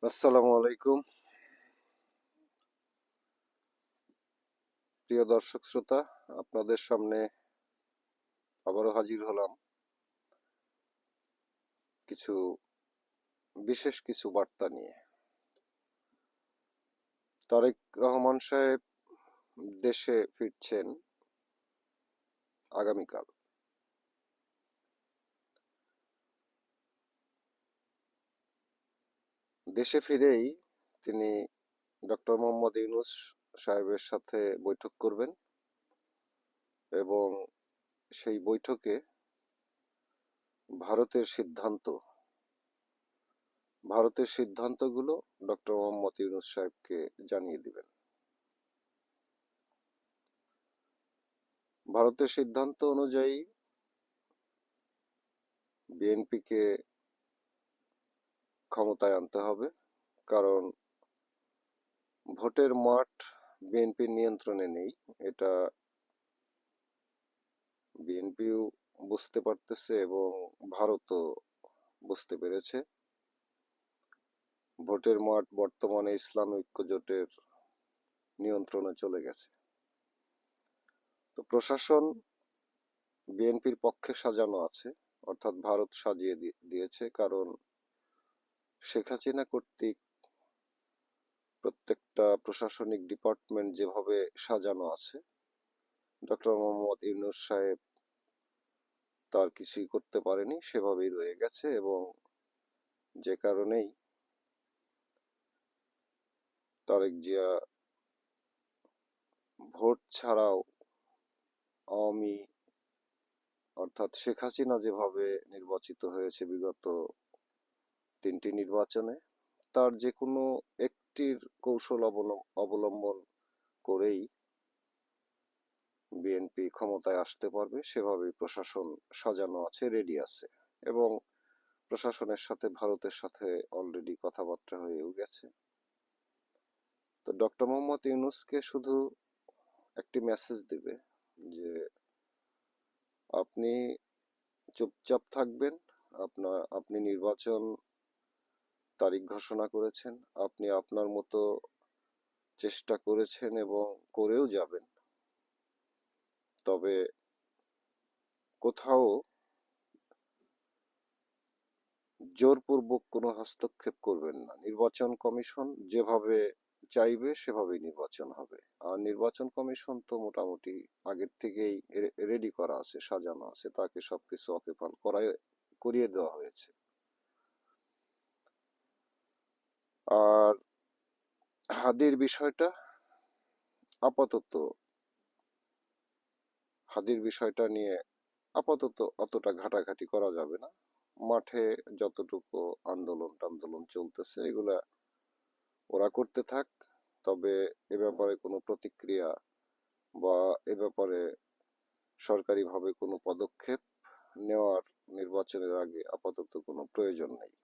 আসসালামু আলাইকুম প্রিয় দর্শক শ্রোতা, আপনাদের সামনে আবারও হাজির হলাম কিছু বিশেষ কিছু বার্তা নিয়ে। তারেক রহমান সাহেব দেশে ফিরছেন আগামীকাল। দেশে ফিরেই তিনি ডক্টর মোহাম্মদ ইউনূস সাহেবের সাথে বৈঠক করবেন এবং সেই বৈঠকে ভারতের সিদ্ধান্তগুলো ডক্টর মোহাম্মদ ইউনূস সাহেবকে জানিয়ে দিবেন। ভারতের সিদ্ধান্ত অনুযায়ী বিএনপিকে ক্ষমতায় আনতে হবে, কারণ ভোটের মাঠ বিএনপির নিয়ন্ত্রণে নেই। এটা বিএনপিও বুঝতে পারতেছে এবং ভারতও বুঝতে পেরেছে। ভোটের মাঠ বর্তমানে ইসলামী ঐক্যজোটের নিয়ন্ত্রণে চলে গেছে। তো প্রশাসন বিএনপির পক্ষে সাজানো আছে, অর্থাৎ ভারত সাজিয়ে দিয়েছে, কারণ শেখ হাসিনা কর্তৃক প্রত্যেকটা প্রশাসনিক ডিপার্টমেন্ট যেভাবে সাজানো আছে, ডক্টর মোহাম্মদ ইউনূস সাহেব তার কিছুই করতে পারেনি, সেভাবেই রয়ে গেছে। এবং যে কারণেই তারেক জিয়া ভোট ছাড়াও আওয়ামী অর্থাৎ শেখ হাসিনা যেভাবে নির্বাচিত হয়েছে বিগত 3টি নির্বাচনে, তার যে কোনো একটির কৌশল অবলম্বন করেই বিএনপি ক্ষমতায় আসতে পারবে, সেভাবেই প্রশাসন সাজানো আছে, রেডি আছে। এবং প্রশাসনের সাথে ভারতের সাথে অলরেডি কথাবার্তা হয়েও গেছে। তো ডক্টর মোহাম্মদ ইউনূসকে শুধু একটি মেসেজ দিবে যে আপনি চুপচাপ থাকবেন, আপনি নির্বাচন তারিখ ঘোষণা করেছেন, আপনি আপনার মতো চেষ্টা করেছেন এবং করেও যাবেন, তবে কোথাও জোরপূর্বক কোনো হস্তক্ষেপ করবেন না। নির্বাচন কমিশন যেভাবে চাইবে সেভাবেই নির্বাচন হবে। আর নির্বাচন কমিশন তো মোটামুটি আগের থেকেই রেডি করা আছে, সাজানো আছে, তাকে সবকিছু অকেফাল করিয়ে দেওয়া হয়েছে। আর হাদির বিষয়টা নিয়ে আপাতত অতটা ঘাটাঘাটি করা যাবে না। মাঠে যতটুকু আন্দোলন চলতেছে এগুলা ওরা করতে থাক, তবে এ ব্যাপারে কোনো প্রতিক্রিয়া বা এ ব্যাপারে সরকারিভাবে কোনো পদক্ষেপ নেওয়ার নির্বাচনের আগে আপাতত কোনো প্রয়োজন নেই।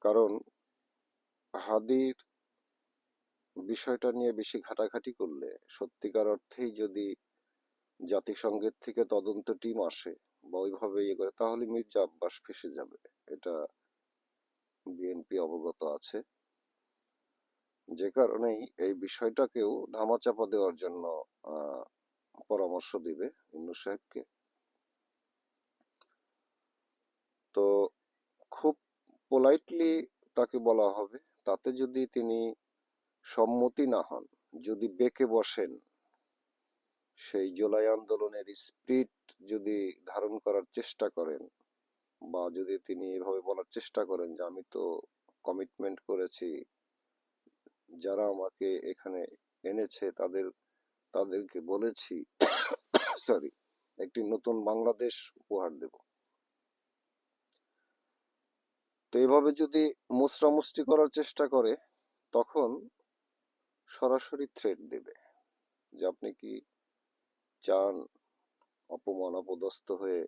কারণ হাদির বিষয়টা নিয়ে বেশি ঘাটাঘাটি করলে সত্যিকার অর্থেই যদি জাতিসংঘের থেকে তদন্ত টিম আসে বা ওইভাবে ইয়ে করে, তাহলে মির্জা আব্বাস ফেঁসে যাবে। এটা বিএনপি অবগত আছে, যে কারণেই এই বিষয়টাকেও ধামাচাপা দেওয়ার জন্য পরামর্শ দিবে ইউনূস সাহেবকে। তো খুব পোলাইটলি তাকে বলা হবে, তাতে যদি তিনি সম্মতি না হন, যদি বেঁকে বসেন, সেই জুলাই আন্দোলনের স্পিরিট যদি ধারণ করার চেষ্টা করেন, বা যদি তিনি এভাবে বলার চেষ্টা করেন যে আমি তো কমিটমেন্ট করেছি, যারা আমাকে এখানে এনেছে তাদেরকে বলেছি সরি একটি নতুন বাংলাদেশ উপহার দেব, তো এভাবে যদি মুচড়ামুচড়ি করার চেষ্টা করে, তখন সরাসরি থ্রেট দেবে যে আপনি কি চান অপমান অপদস্থ হয়ে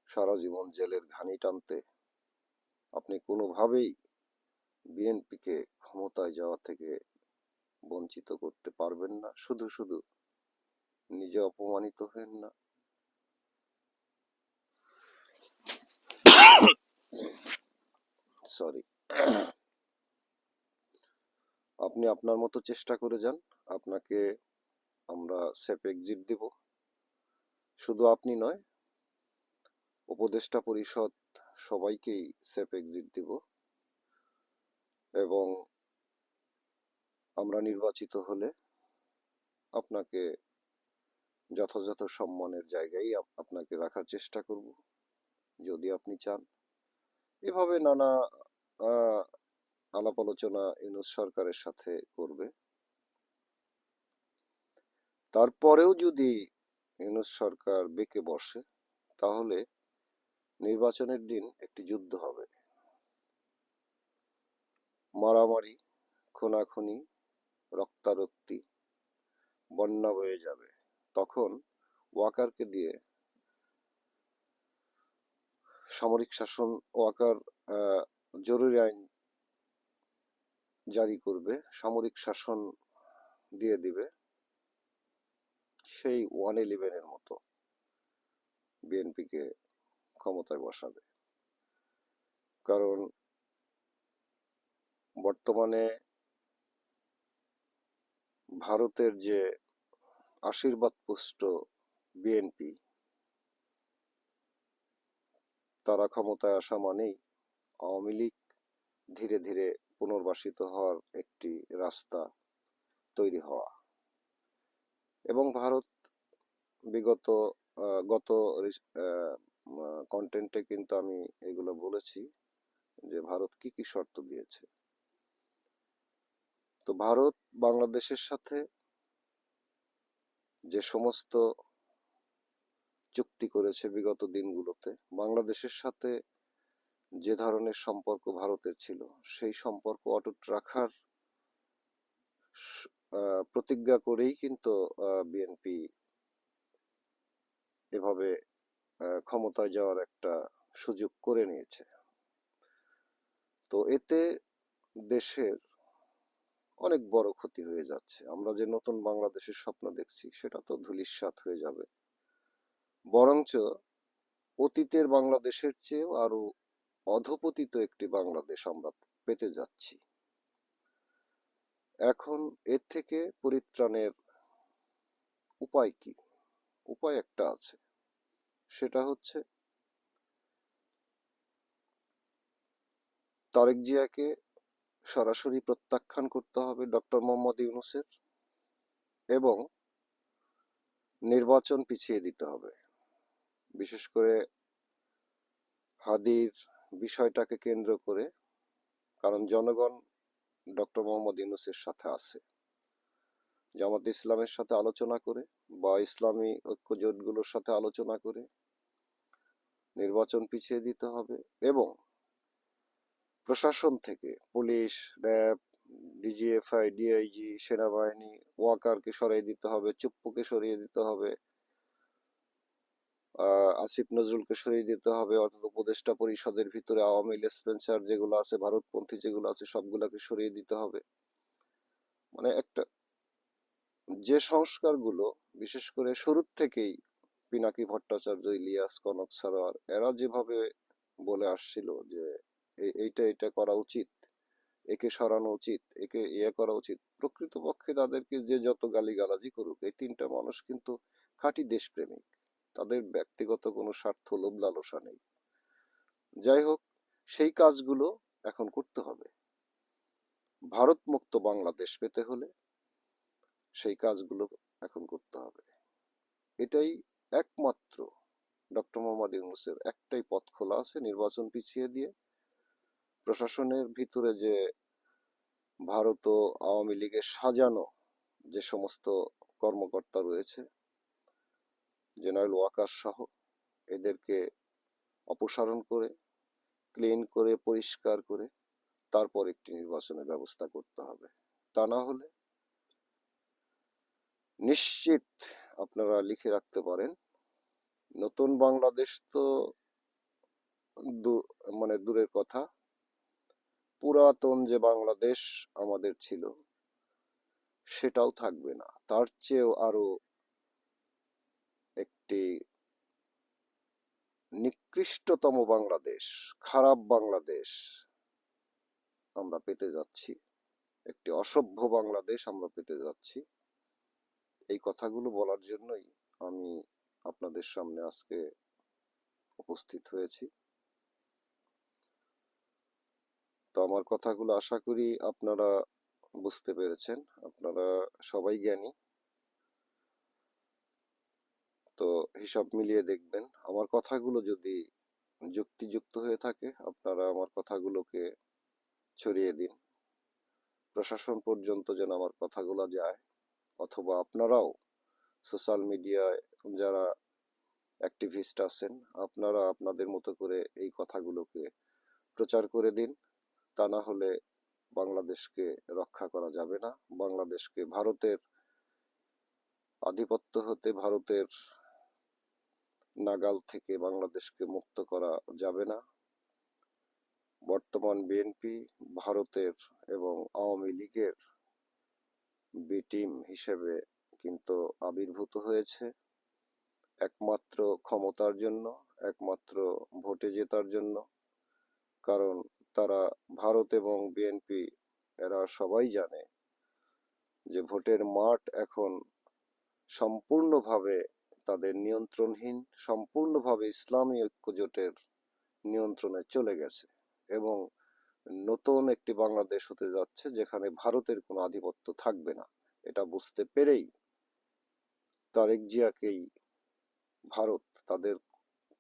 সারা জীবন জেলের ঘানি টানতে? আপনি কোনোভাবেই বিএনপিকে ক্ষমতায় যাওয়া থেকে বঞ্চিত করতে পারবেন না, শুধু শুধু নিজে অপমানিত হেন না। সরি, আপনি আপনার মতো চেষ্টা করে যান। আপনাকে আমরা সেফ এক্সিট দিব। শুধু আপনি নয়, উপদেষ্টা পরিষদ সবাইকেই সেফ এক্সিট দিব, এবং আমরা নির্বাচিত হলে আপনাকে যথাযথ সম্মানের জায়গায় আপনাকে রাখার চেষ্টা করব, যদি আপনি চান। এভাবে নানা আহ, আলাপ আলোচনা ইউনূস সরকারের সাথে করবে। তারপরেও যদি ইউনূস সরকার বেঁকে বসে, তাহলে নির্বাচনের দিন একটি যুদ্ধ হবে, মারামারি, খুনাখুনি, রক্তারক্তি, বন্যা বয়ে যাবে। তখন ওয়াকারকে দিয়ে সামরিক শাসন, ওয়াকার জরুরি আইন জারি করবে, সামরিক শাসন দিয়ে দিবে, সেই 111-এর মতো বিএনপিকে ক্ষমতায় বসাবে। কারণ বর্তমানে ভারতের যে আশীর্বাদ পুষ্ট বিএনপি, তারা ক্ষমতায় আসা মানেই আওয়ামী লীগ ধীরে ধীরে পুনর্বাসিত হওয়ার একটি রাস্তা তৈরি হওয়া। এবং ভারত বিগত গত কন্টেন্টে কিন্তু আমি এগুলো বলেছি যে ভারত কি কি শর্ত দিয়েছে। তো ভারত বাংলাদেশের সাথে যে সমস্ত চুক্তি করেছে বিগত দিনগুলোতে, বাংলাদেশের সাথে যে ধরনের সম্পর্ক ভারতের ছিল, সেই সম্পর্ক অটুট রাখার প্রতিজ্ঞা করেই কিন্তু বিএনপি এভাবে ক্ষমতায় যাওয়ার একটা সুযোগ করে নিয়েছে। তো এতে দেশের অনেক বড় ক্ষতি হয়ে যাচ্ছে। আমরা যে নতুন বাংলাদেশের স্বপ্ন দেখছি, সেটা তো ধূলিসাৎ হয়ে যাবে। বরঞ্চ অতীতের বাংলাদেশের চেয়েও আরো অধপতিত একটি বাংলাদেশ আমরা পেতে যাচ্ছি। এখন এর থেকে পরিত্রাণের উপায় কি? উপায় একটা আছে, সেটা হচ্ছে তারেক জিয়াকে সরাসরি প্রত্যাখ্যান করতে হবে ডক্টর মোহাম্মদ ইউনূসের, এবং নির্বাচন পিছিয়ে দিতে হবে। বিশেষ করে হাদির বিষয়টাকে কেন্দ্র করে, কারণ জনগণ ডক্টর মোহাম্মদ ইউনূসের সাথে আছে। জামাত ইসলামের সাথে আলোচনা করে বা ইসলামী ঐক্য জোটগুলোর সাথে আলোচনা করে নির্বাচন পিছিয়ে দিতে হবে, এবং প্রশাসন থেকে পুলিশ, র্যাব, ডিজিএফআই, ডিআইজি, সেনাবাহিনী, ওয়াকারকে সরিয়ে দিতে হবে, চুপ্পুকে সরিয়ে দিতে হবে, আসিফ নজরুলকে সরিয়ে দিতে হবে, অর্থাৎ উপদেষ্টা পরিষদের ভিতরে আওয়ামী লেসপেন্সার যেগুলো আছে, ভারতপন্থী যেগুলো আছে, সবগুলাকে সরিয়ে দিতে হবে। মানে একটা যে সংস্কারগুলো বিশেষ করে শুরুর থেকেই পিনাকি ভট্টাচার্য, ইলিয়াস, কনক সারোয়ার এরা যেভাবে বলে আসছিল যে এইটা এটা করা উচিত, একে সরানো উচিত, একে ইয়ে করা উচিত, প্রকৃতপক্ষে তাদেরকে যে যত গালিগালাজি করুক, এই তিনটা মানুষ কিন্তু খাঁটি দেশপ্রেমিক। তাদের ব্যক্তিগত কোনো স্বার্থ, লোভ লালসা নেই। যাই হোক, সেই কাজগুলো এখন করতে হবে। ভারত মুক্ত বাংলাদেশ পেতে হলে সেই কাজগুলো এখন করতে হবে। এটাই একমাত্র ডক্টর মোহাম্মদ ইউনূসের একটাই পথ খোলা আছে, নির্বাচন পিছিয়ে দিয়ে প্রশাসনের ভিতরে যে ভারত ও আওয়ামী লীগের সাজানো যে সমস্ত কর্মকর্তা রয়েছে, জেনারেল ওয়াকার সহ, এদেরকে অপসারণ করে, ক্লিন করে, পরিষ্কার করে তারপর একটি নির্বাচনের ব্যবস্থা করতে হবে। তা না হলে নিশ্চিত আপনারা লিখে রাখতে পারেন, নতুন বাংলাদেশ তো মানে দূরের কথা, পুরাতন যে বাংলাদেশ আমাদের ছিল সেটাও থাকবে না। তার চেয়েও আরো একটি নিকৃষ্টতম বাংলাদেশ, খারাপ বাংলাদেশ আমরা পেতে যাচ্ছি, একটি অসভ্য বাংলাদেশ আমরা পেতে যাচ্ছি। এই কথাগুলো বলার জন্যই আমি আপনাদের সামনে আজকে উপস্থিত হয়েছি। তো আমার কথাগুলো আশা করি আপনারা বুঝতে পেরেছেন, আপনারা সবাই জ্ঞানী। তো হিসাব মিলিয়ে দেখবেন, আমার কথাগুলো যদি যুক্তিযুক্ত হয়ে থাকে আপনারা আমার কথাগুলোকে ছড়িয়ে দিন, প্রশাসন পর্যন্ত যেন আমার কথাগুলো যায়, অথবা আপনারাও সোশ্যাল মিডিয়ায় যারা অ্যাক্টিভিস্ট আছেন আপনারা আপনাদের মতো করে এই কথাগুলোকে প্রচার করে দিন। তা না হলে বাংলাদেশকে রক্ষা করা যাবে না, বাংলাদেশকে ভারতের আধিপত্য হতে, ভারতের নাগাল থেকে বাংলাদেশকে মুক্ত করা যাবে না। বর্তমান বিএনপি ভারতের এবং আওয়ামী লীগের বি টিম হিসেবে কিন্তু আবির্ভূত হয়েছে একমাত্র ক্ষমতার জন্য, একমাত্র ভোটে জেতার জন্য। কারণ তারা, ভারত এবং বিএনপি, এরা সবাই জানে যে ভোটের মাঠ এখন সম্পূর্ণভাবে তাদের নিয়ন্ত্রণহীন, সম্পূর্ণভাবে ইসলামী ঐক্যজোটের নিয়ন্ত্রণে চলে গেছে এবং নতুন একটি বাংলাদেশ হতে যাচ্ছে যেখানে ভারতের কোনো আধিপত্য থাকবে না। এটা বুঝতে পেরেই তারেক জিয়াকেই ভারত তাদের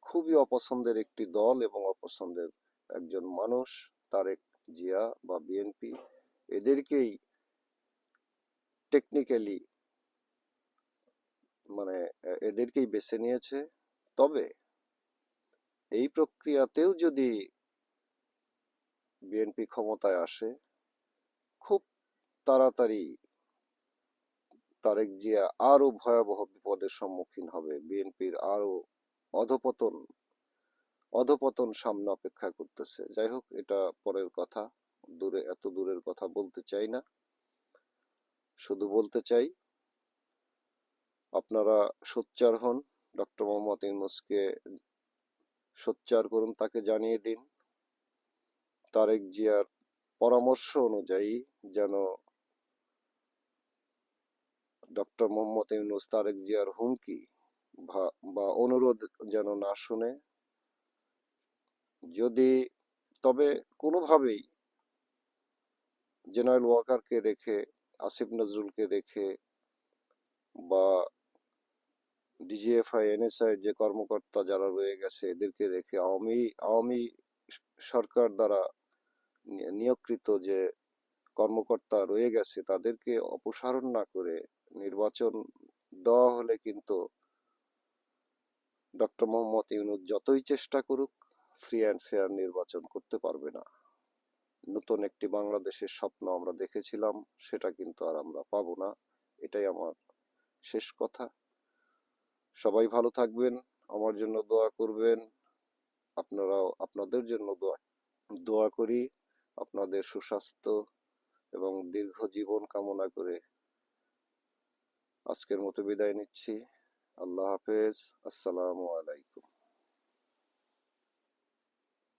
খুবই অপছন্দের একটি দল এবং অপছন্দের একজন মানুষ, তারেক জিয়া বা বিএনপি, এদেরকেই টেকনিক্যালি মানে এদেরকেই বেছে নিয়েছে। তবে এই প্রক্রিয়াতেও যদি বিএনপি ক্ষমতায় আসে, খুব তাড়াতাড়ি তারেক জিয়া আরো ভয়াবহ বিপদের সম্মুখীন হবে, বিএনপির আরো অধপতন অধপতন সামনে অপেক্ষা করতেছে। যাই হোক, এটা পরের কথা, এত দূরের কথা বলতে চাই না, শুধু বলতে চাই আপনারা সোচ্চার হন, ডক্টর মোহাম্মদ ইউনূসকে সোচ্চার করুন, তাকে জানিয়ে দিন তারেক জিয়ার পরামর্শ অনুযায়ী যেন ডক্টর মোহাম্মদ ইউনূস তারেক জিয়ার হুমকি বা অনুরোধ যেন না শুনে। যদি তবে কোনোভাবেই জেনারেল ওয়াকারকে রেখে, আসিফ নজরুলকে রেখে বা ডিজিএফআই এনএসআই যে কর্মকর্তা যারা রয়ে গেছে এদেরকে রেখে আওয়ামী সরকার দ্বারা নিয়োগকৃত যে কর্মকর্তা রয়ে গেছে তাদেরকে অপসারণ না করে নির্বাচন দেওয়া হলে কিন্তু ডক্টর মোহাম্মদ ইউনূস যতই চেষ্টা করুক ফ্রি অ্যান্ড ফেয়ার নির্বাচন করতে পারবে না। নতুন একটি বাংলাদেশের স্বপ্ন আমরা দেখেছিলাম, সেটা কিন্তু আর আমরা পাবো না। এটাই আমার শেষ কথা। সবাই ভালো থাকবেন, আমার জন্য দোয়া করবেন, আপনারাও আপনাদের জন্য দোয়া করি। আপনাদের সুস্বাস্থ্য এবং দীর্ঘ জীবন কামনা করে আজকের মতো বিদায় নিচ্ছি। আল্লাহ হাফেজ। আসসালামু আলাইকুম।